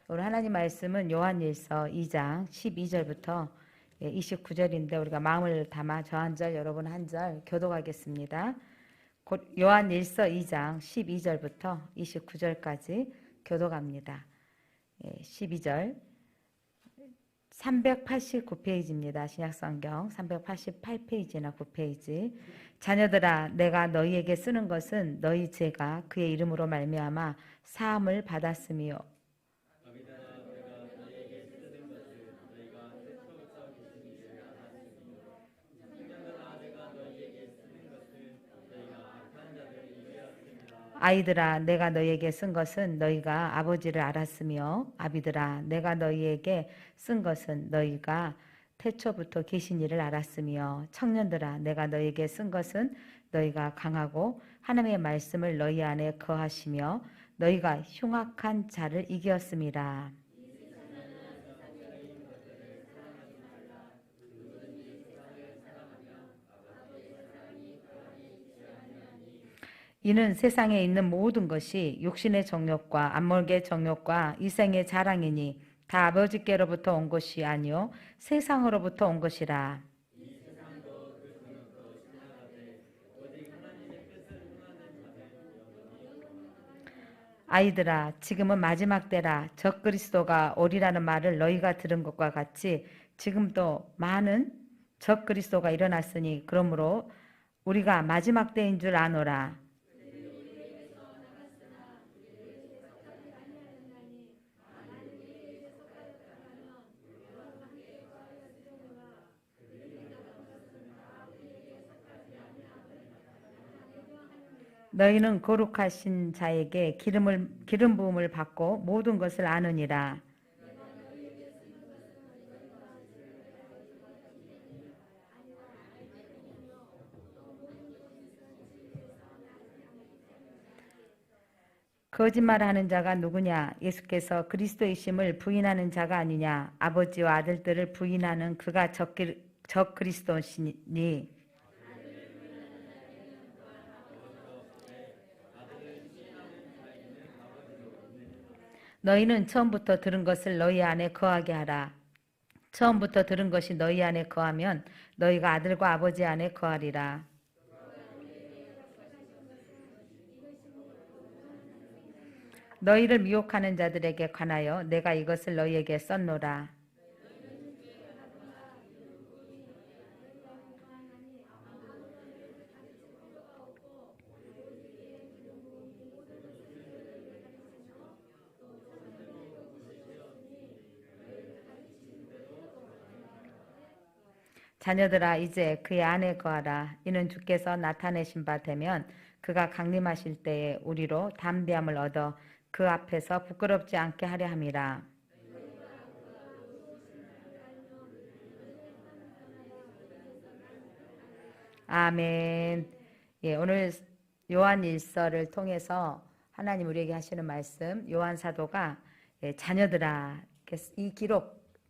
오늘 하나님 말씀은 요한일서 2장 12절부터 29절인데 우리가 마음을 담아 저 한 절 여러분 한 절 교독하겠습니다. 곧 요한일서 2장 12절부터 29절까지 교독합니다. 12절 389페이지입니다. 신약성경 388페이지나 9페이지. 자녀들아 내가 너희에게 쓰는 것은 너희 죄가 그의 이름으로 말미암아 사함을 받았으며 아이들아 내가 너희에게 쓴 것은 너희가 아버지를 알았으며 아비들아 내가 너희에게 쓴 것은 너희가 태초부터 계신 이를 알았으며 청년들아 내가 너희에게 쓴 것은 너희가 강하고 하나님의 말씀을 너희 안에 거하시며 너희가 흉악한 자를 이겼음이라. 이는 세상에 있는 모든 것이 육신의 정욕과 안목의 정욕과 이생의 자랑이니 다 아버지께로부터 온 것이 아니요 세상으로부터 온 것이라. 아이들아 지금은 마지막 때라 적그리스도가 오리라는 말을 너희가 들은 것과 같이 지금도 많은 적그리스도가 일어났으니 그러므로 우리가 마지막 때인 줄 아노라. 너희는 거룩하신 자에게 기름 부음을 받고 모든 것을 아느니라. 거짓말하는 자가 누구냐? 예수께서 그리스도이심을 부인하는 자가 아니냐? 아버지와 아들들을 부인하는 그가 적그리스도시니 너희는 처음부터 들은 것을 너희 안에 거하게 하라. 처음부터 들은 것이 너희 안에 거하면 너희가 아들과 아버지 안에 거하리라. 너희를 미혹하는 자들에게 관하여 내가 이것을 너희에게 썼노라. 자녀들아 이제 그의 안에 거하라. 이는 주께서 나타내신 바 되면 그가 강림하실 때에 우리로 담대함을 얻어 그 앞에서 부끄럽지 않게 하려 함이라. 아멘. 오늘 요한일서를 통해서 하나님 우리에게 하시는 말씀, 요한 사도가 자녀들아 이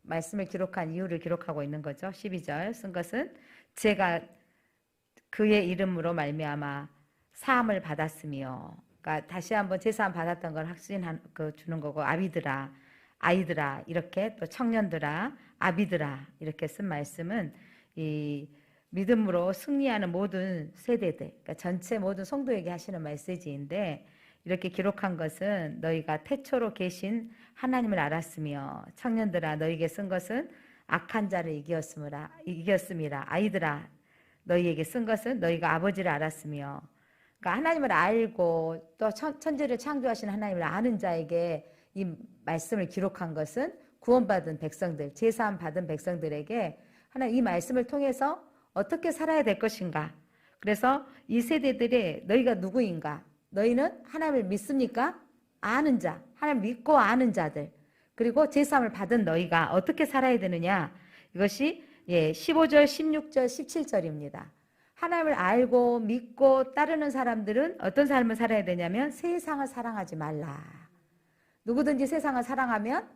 말씀을 기록한 이유를 기록하고 있는 거죠. 12절 쓴 것은 제가 그의 이름으로 말미암아 사함을 받았으며, 그러니까 다시 한번 제사함 받았던 걸 주는 거고, 아이들아 이렇게 또 청년들아 아비들아 이렇게 쓴 말씀은 이 믿음으로 승리하는 모든 세대들, 그러니까 전체 모든 성도에게 하시는 메시지인데 이렇게 기록한 것은 너희가 태초로 계신 하나님을 알았으며 청년들아 너희에게 쓴 것은 악한 자를 이겼음이라. 아이들아 너희에게 쓴 것은 너희가 아버지를 알았으며, 그러니까 하나님을 알고 또 천지를 창조하신 하나님을 아는 자에게 이 말씀을 기록한 것은 구원받은 백성들, 제사함 받은 백성들에게 하나님 이 말씀을 통해서 어떻게 살아야 될 것인가. 그래서 이 세대들이 너희가 누구인가? 너희는 하나님을 믿습니까? 아는 자, 하나님 믿고 아는 자들, 그리고 제사함을 받은 너희가 어떻게 살아야 되느냐? 이것이 15절, 16절, 17절입니다. 하나님을 알고 믿고 따르는 사람들은 어떤 삶을 살아야 되냐면 세상을 사랑하지 말라. 누구든지 세상을 사랑하면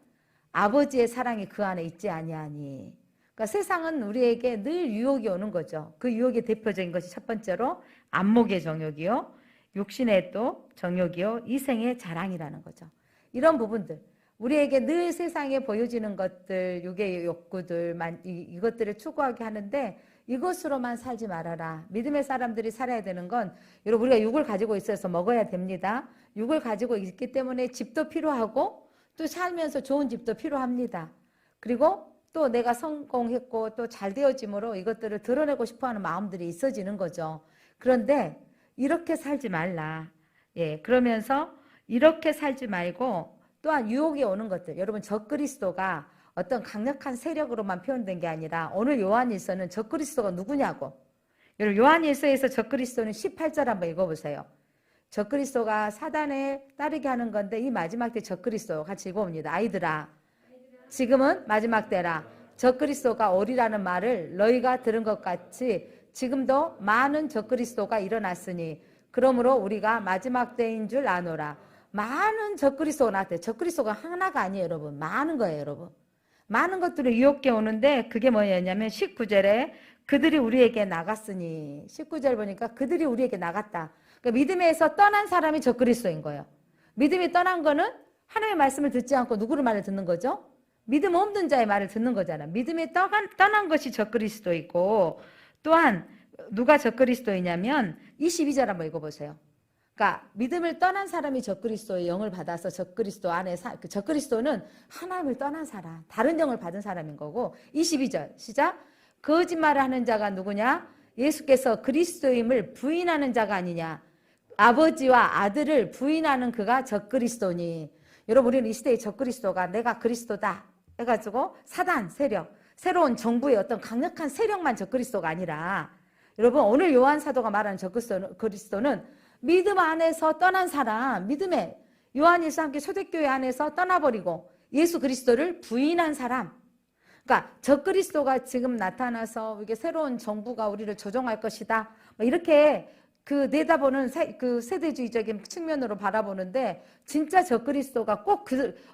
아버지의 사랑이 그 안에 있지 아니하니. 그러니까 세상은 우리에게 늘 유혹이 오는 거죠. 그 유혹의 대표적인 것이 첫 번째로 안목의 정욕이요, 육신의 또 정욕이요, 이생의 자랑이라는 거죠. 이런 부분들, 우리에게 늘 세상에 보여지는 것들, 육의 욕구들, 이것들을 추구하게 하는데 이것으로만 살지 말아라. 믿음의 사람들이 살아야 되는 건 여러분 우리가 육을 가지고 있어서 먹어야 됩니다. 육을 가지고 있기 때문에 집도 필요하고 또 살면서 좋은 집도 필요합니다. 그리고 또 내가 성공했고 또 잘 되어짐으로 이것들을 드러내고 싶어하는 마음들이 있어지는 거죠. 그런데 이렇게 살지 말라. 예, 그러면서 이렇게 살지 말고 또한 유혹이 오는 것들. 여러분 적그리스도가 어떤 강력한 세력으로만 표현된 게 아니라 오늘 요한일서는 적그리스도가 누구냐고. 여러분 요한일서에서 적그리스도는 18절 한번 읽어보세요. 적그리스도가 사단에 따르게 하는 건데 이 마지막 때 적그리스도 같이 읽어봅니다. 아이들아 지금은 마지막 때라. 적그리스도가 오리라는 말을 너희가 들은 것 같이 지금도 많은 적그리스도가 일어났으니 그러므로 우리가 마지막 때인 줄 아노라. 많은 적그리스도가 나왔대요. 적그리스도가 하나가 아니에요, 여러분. 많은 거예요, 여러분. 많은 것들을 유혹해 오는데 그게 뭐냐면 19절에 그들이 우리에게 나갔으니 19절 보니까 그들이 우리에게 나갔다. 그러니까 믿음에서 떠난 사람이 적그리스도인 거예요. 믿음이 떠난 거는 하나님의 말씀을 듣지 않고 누구를 말을 듣는 거죠? 믿음 없는 자의 말을 듣는 거잖아. 믿음이 떠난 것이 적그리스도이고 또한 누가 적그리스도이냐면 22절 한번 읽어보세요. 그러니까 믿음을 떠난 사람이 적그리스도의 영을 받아서 적그리스도 안에 적그리스도는 하나님을 떠난 사람, 다른 영을 받은 사람인 거고 22절 시작. 거짓말을 하는 자가 누구냐? 예수께서 그리스도임을 부인하는 자가 아니냐? 아버지와 아들을 부인하는 그가 적그리스도니. 여러분 우리는 이 시대의 적그리스도가 내가 그리스도다 해가지고 사단 세력, 새로운 정부의 어떤 강력한 세력만 적그리스도가 아니라 여러분 오늘 요한 사도가 말하는 적그리스도는 믿음 안에서 떠난 사람, 믿음의 요한일서 함께 초대교회 안에서 떠나버리고 예수 그리스도를 부인한 사람. 그러니까 적그리스도가 지금 나타나서 이게 새로운 정부가 우리를 조종할 것이다. 이렇게 내다보는 그 세대주의적인 측면으로 바라보는데 진짜 적그리스도가 꼭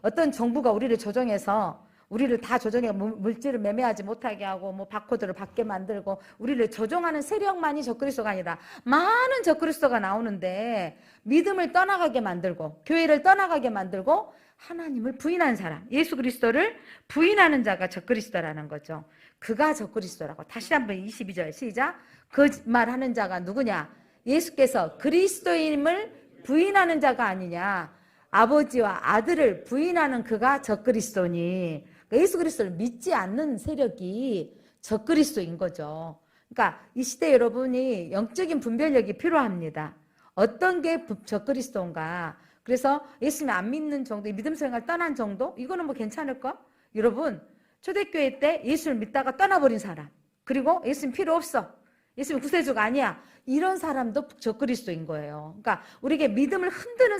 어떤 정부가 우리를 조종해서 우리를 다 조정해 물질을 매매하지 못하게 하고 뭐 바코드를 받게 만들고 우리를 조종하는 세력만이 적그리스도가 아니라 많은 적그리스도가 나오는데 믿음을 떠나가게 만들고 교회를 떠나가게 만들고 하나님을 부인한 사람, 예수 그리스도를 부인하는 자가 적그리스도라는 거죠. 그가 적그리스도라고. 다시 한번 22절 시작. 거짓말하는 자가 누구냐? 예수께서 그리스도임을 부인하는 자가 아니냐? 아버지와 아들을 부인하는 그가 적그리스도니. 예수 그리스도를 믿지 않는 세력이 적그리스도인 거죠. 그러니까 이 시대 여러분이 영적인 분별력이 필요합니다. 어떤 게 적그리스도인가? 그래서 예수님 안 믿는 정도, 믿음 생활 떠난 정도? 이거는 뭐 괜찮을까? 여러분 초대교회 때 예수를 믿다가 떠나버린 사람, 그리고 예수님 필요 없어, 예수님 구세주가 아니야, 이런 사람도 적그리스도인 거예요. 그러니까 우리에게 믿음을 흔드는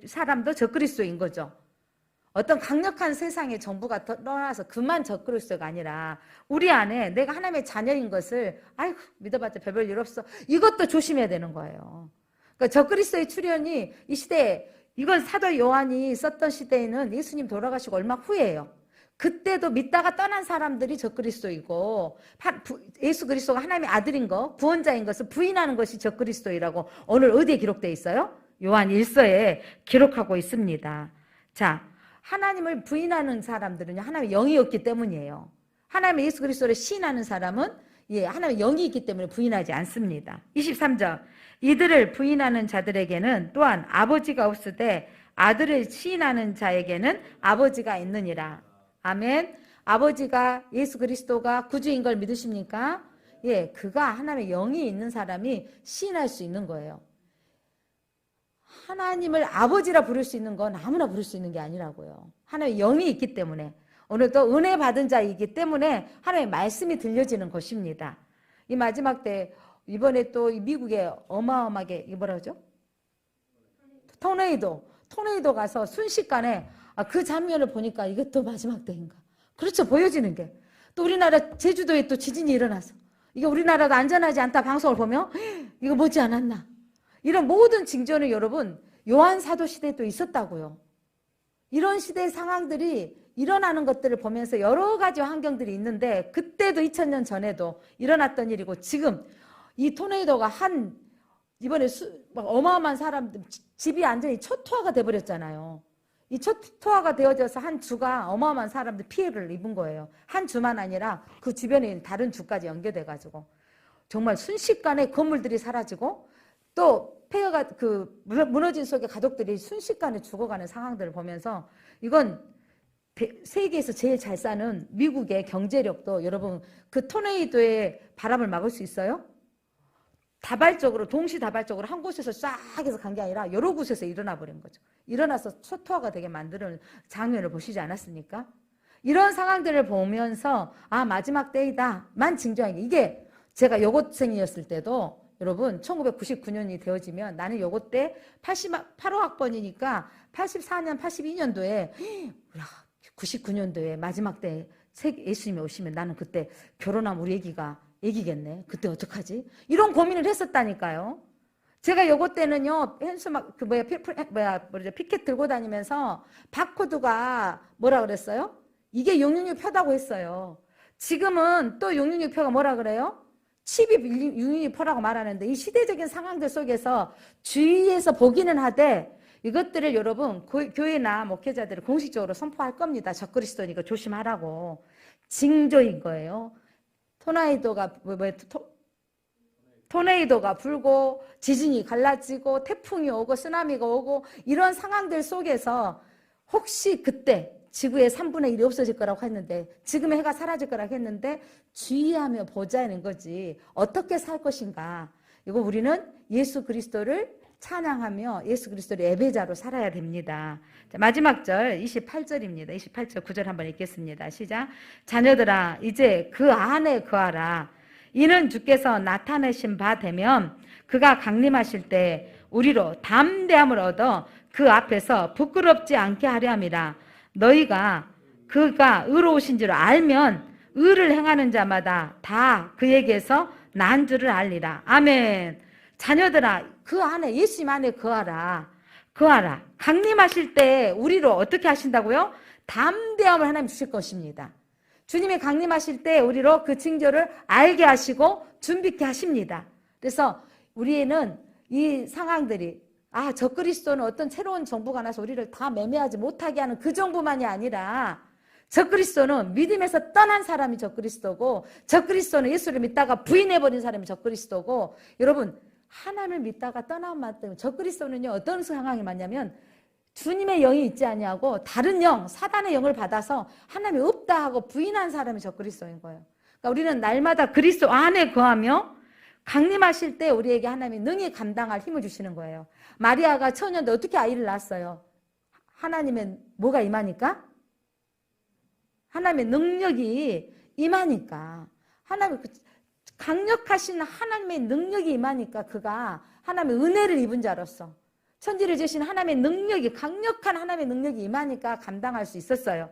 사람도 적그리스도인 거죠. 어떤 강력한 세상의 정부가 떠나서 그만 적그리스도가 아니라 우리 안에 내가 하나님의 자녀인 것을 아이고 믿어봤자 별별 일 없어, 이것도 조심해야 되는 거예요. 그러니까 적그리스도의 출현이 이 시대에, 이건 사도 요한이 썼던 시대에는 예수님 돌아가시고 얼마 후예요. 그때도 믿다가 떠난 사람들이 적그리스도이고 예수 그리스도가 하나님의 아들인 것, 구원자인 것을 부인하는 것이 적그리스도이라고 오늘 어디에 기록되어 있어요? 요한 1서에 기록하고 있습니다. 자, 하나님을 부인하는 사람들은요, 하나님의 영이 없기 때문이에요. 하나님의 예수 그리스도를 시인하는 사람은 하나님의 영이 있기 때문에 부인하지 않습니다. 23절. 이들을 부인하는 자들에게는 또한 아버지가 없으되 아들을 시인하는 자에게는 아버지가 있느니라. 아멘. 아버지가 예수 그리스도가 구주인 걸 믿으십니까? 예, 그가 하나님의 영이 있는 사람이 시인할 수 있는 거예요. 하나님을 아버지라 부를 수 있는 건 아무나 부를 수 있는 게 아니라고요. 하나님의 영이 있기 때문에, 오늘도 은혜 받은 자이기 때문에 하나님의 말씀이 들려지는 것입니다. 이 마지막 때 이번에 또 미국에 어마어마하게 뭐라 그러죠? 토네이도 가서 순식간에 그 장면을 보니까 이것도 마지막 때인가? 그렇죠. 보여지는 게. 또 우리나라 제주도에 또 지진이 일어나서 이게 우리나라도 안전하지 않다 방송을 보면 이거 뭐지 않았나? 이런 모든 징조는 여러분 요한 사도 시대에도 있었다고요. 이런 시대의 상황들이 일어나는 것들을 보면서 여러 가지 환경들이 있는데 그때도 2000년 전에도 일어났던 일이고 지금 이 토네이도가 이번에 어마어마한 사람들 집이 완전히 초토화가 돼버렸잖아요. 이 초토화가 되어져서 한 주가 어마어마한 사람들 피해를 입은 거예요. 한 주만 아니라 그 주변에 있는 다른 주까지 연계돼가지고 정말 순식간에 건물들이 사라지고 또 폐허가 무너진 속에 가족들이 순식간에 죽어가는 상황들을 보면서 이건 세계에서 제일 잘 사는 미국의 경제력도 여러분 그 토네이도의 바람을 막을 수 있어요? 다발적으로 동시다발적으로 한 곳에서 쫙 해서 간 게 아니라 여러 곳에서 일어나 버린 거죠. 일어나서 초토화가 되게 만드는 장면을 보시지 않았습니까? 이런 상황들을 보면서 아 마지막 때이다만 징조한 게 이게 제가 여고생이었을 때도 여러분 1999년이 되어지면 나는 여고 때 85학번이니까 84년 82년도에 99년도에 마지막 때 예수님이 오시면 나는 그때 결혼하면 우리 애기겠네. 그때 어떡하지? 이런 고민을 했었다니까요. 제가 요거 때는요, 피켓 들고 다니면서 바코드가 뭐라 그랬어요? 이게 666표다고 했어요. 지금은 또 666표가 뭐라 그래요? 칩이 666표라고 말하는데 이 시대적인 상황들 속에서 주위에서 보기는 하되 이것들을 여러분 교회나 목회자들이 공식적으로 선포할 겁니다. 적그리스도니까 조심하라고. 징조인 거예요. 토네이도가 불고 지진이 갈라지고 태풍이 오고 쓰나미가 오고 이런 상황들 속에서 혹시 그때 지구의 3분의 1이 없어질 거라고 했는데 지금의 해가 사라질 거라고 했는데 주의하며 보자는 거지 어떻게 살 것인가. 이거 우리는 예수 그리스도를 찬양하며 예수 그리스도를 예배자로 살아야 됩니다. 자, 마지막 절 28절입니다. 28절 9절 한번 읽겠습니다. 시작. 자녀들아 이제 그 안에 거하라. 이는 주께서 나타내신 바 되면 그가 강림하실 때 우리로 담대함을 얻어 그 앞에서 부끄럽지 않게 하려 함이라. 너희가 그가 의로우신 줄 알면 의를 행하는 자마다 다 그에게서 난 줄을 알리라. 아멘. 자녀들아 그 안에 예수님 안에 거하라. 강림하실 때 우리로 어떻게 하신다고요? 담대함을 하나님 주실 것입니다. 주님이 강림하실 때 우리로 그 징조를 알게 하시고 준비케 하십니다. 그래서 우리는 이 상황들이 적그리스도는 어떤 새로운 정부가 나서 우리를 다 매매하지 못하게 하는 그 정부만이 아니라 적그리스도는 믿음에서 떠난 사람이 적그리스도고 적그리스도는 예수를 믿다가 부인해버린 사람이 적그리스도고 여러분 하나님을 믿다가 떠난 만큼 적그리스도는요 어떤 상황이 맞냐면 주님의 영이 있지 아니하고 다른 영, 사단의 영을 받아서 하나님이 없다 하고 부인한 사람이 적그리스도인 거예요. 그러니까 우리는 날마다 그리스도 안에 거하며 강림하실 때 우리에게 하나님이 능히 감당할 힘을 주시는 거예요. 마리아가 처녀인데 어떻게 아이를 낳았어요? 하나님의 뭐가 임하니까? 하나님의 능력이 임하니까. 하나님 강력하신 하나님의 능력이 임하니까 그가 하나님의 은혜를 입은 자로서 천지를 지으신 하나님의 능력이 강력한 하나님의 능력이 임하니까 감당할 수 있었어요.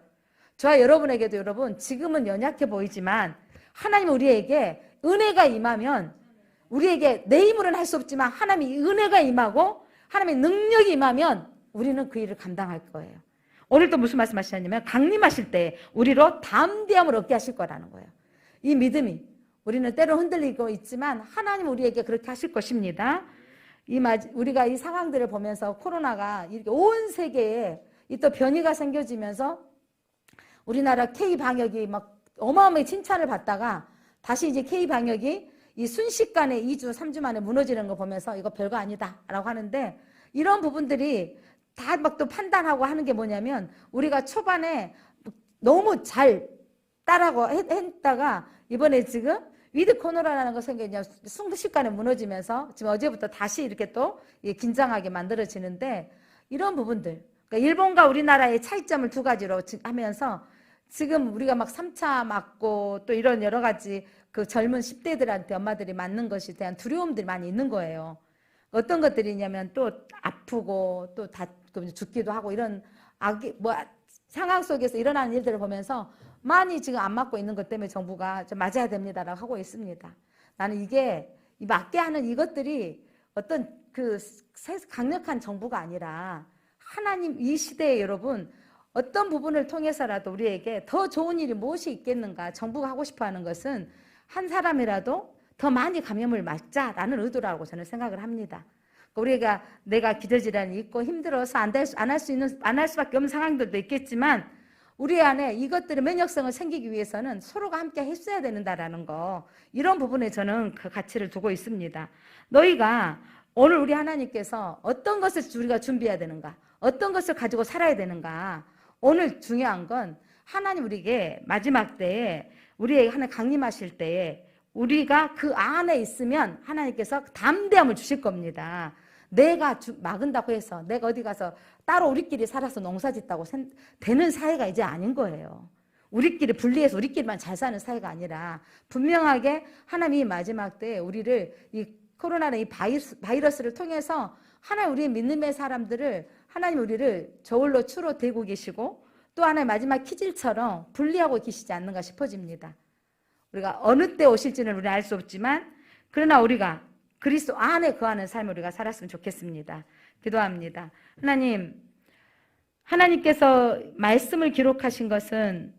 저와 여러분에게도 여러분 지금은 연약해 보이지만 하나님 우리에게 은혜가 임하면 우리에게 내 힘으로는 할 수 없지만 하나님의 은혜가 임하고 하나님의 능력이 임하면 우리는 그 일을 감당할 거예요. 오늘 또 무슨 말씀하시냐면 강림하실 때 우리로 담대함을 얻게 하실 거라는 거예요. 이 믿음이 우리는 때로 흔들리고 있지만 하나님 우리에게 그렇게 하실 것입니다. 우리가 이 상황들을 보면서 코로나가 이렇게 온 세계에 또 변이가 생겨지면서 우리나라 K방역이 막 어마어마하게 칭찬을 받다가 다시 이제 K방역이 이 순식간에 2주, 3주 만에 무너지는 거 보면서 이거 별거 아니다 라고 하는데 이런 부분들이 다 막 또 판단하고 하는 게 뭐냐면 우리가 초반에 너무 잘 따라고 했다가 이번에 지금 위드 코로나라는 거 생겨서 순식간에 무너지면서 지금 어제부터 다시 이렇게 또 긴장하게 만들어지는데 이런 부분들 그러니까 일본과 우리나라의 차이점을 두 가지로 하면서 지금 우리가 막 3차 맞고 또 이런 여러 가지 그 젊은 10대들한테 엄마들이 맞는 것에 대한 두려움들이 많이 있는 거예요. 어떤 것들이 있냐면 또 아프고 또 죽기도 하고 이런 상황 속에서 일어나는 일들을 보면서 많이 지금 안 맞고 있는 것 때문에 정부가 좀 맞아야 됩니다라고 하고 있습니다. 나는 이게 맞게 하는 이것들이 어떤 그 강력한 정부가 아니라 하나님 이 시대에 여러분 어떤 부분을 통해서라도 우리에게 더 좋은 일이 무엇이 있겠는가 정부가 하고 싶어 하는 것은 한 사람이라도 더 많이 감염을 막자라는 의도라고 저는 생각을 합니다. 우리가 내가 기저질환이 있고 힘들어서 안 할 수밖에 없는 상황들도 있겠지만 우리 안에 이것들의 면역성을 생기기 위해서는 서로가 함께 했어야 된다라는 거, 이런 부분에 저는 그 가치를 두고 있습니다. 너희가 오늘 우리 하나님께서 어떤 것을 우리가 준비해야 되는가, 어떤 것을 가지고 살아야 되는가. 오늘 중요한 건 하나님 우리에게 마지막 때에 우리에게 하나님 강림하실 때에 우리가 그 안에 있으면 하나님께서 담대함을 주실 겁니다. 내가 막은다고 해서 내가 어디 가서 따로 우리끼리 살아서 농사짓다고 되는 사회가 이제 아닌 거예요. 우리끼리 분리해서 우리끼리만 잘 사는 사회가 아니라 분명하게 하나님이 마지막 때에 우리를 이 코로나는 이 바이러스를 통해서 하나님 우리 믿음의 사람들을 하나님 우리를 저울로 추로 들고 계시고 또 하나의 마지막 키질처럼 분리하고 계시지 않는가 싶어집니다. 우리가 어느 때 오실지는 우리는 알 수 없지만 그러나 우리가 그리스도 안에 거하는 삶을 우리가 살았으면 좋겠습니다. 기도합니다. 하나님께서 말씀을 기록하신 것은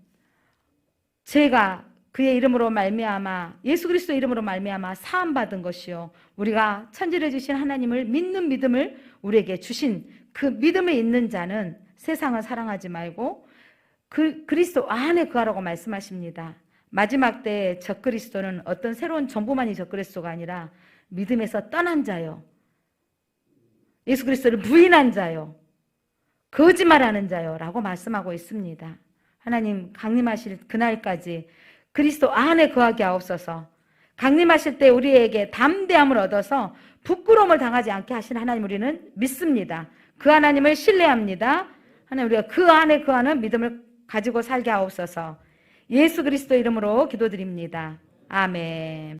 제가 그의 이름으로 말미암아 예수 그리스도 이름으로 말미암아 사함 받은 것이요 우리가 천지를 주신 하나님을 믿는 믿음을 우리에게 주신 그 믿음에 있는 자는 세상을 사랑하지 말고 그리스도 안에 거하라고 말씀하십니다. 마지막 때에 적그리스도는 어떤 새로운 정보만이 적그리스도가 아니라 믿음에서 떠난 자요, 예수 그리스도를 부인한 자요, 거짓말하는 자요 라고 말씀하고 있습니다. 하나님 강림하실 그날까지 그리스도 안에 거하게 하옵소서. 강림하실 때 우리에게 담대함을 얻어서 부끄러움을 당하지 않게 하신 하나님 우리는 믿습니다. 그 하나님을 신뢰합니다. 하나님 우리가 그 안에 거하는 믿음을 가지고 살게 하옵소서. 예수 그리스도 이름으로 기도드립니다. 아멘.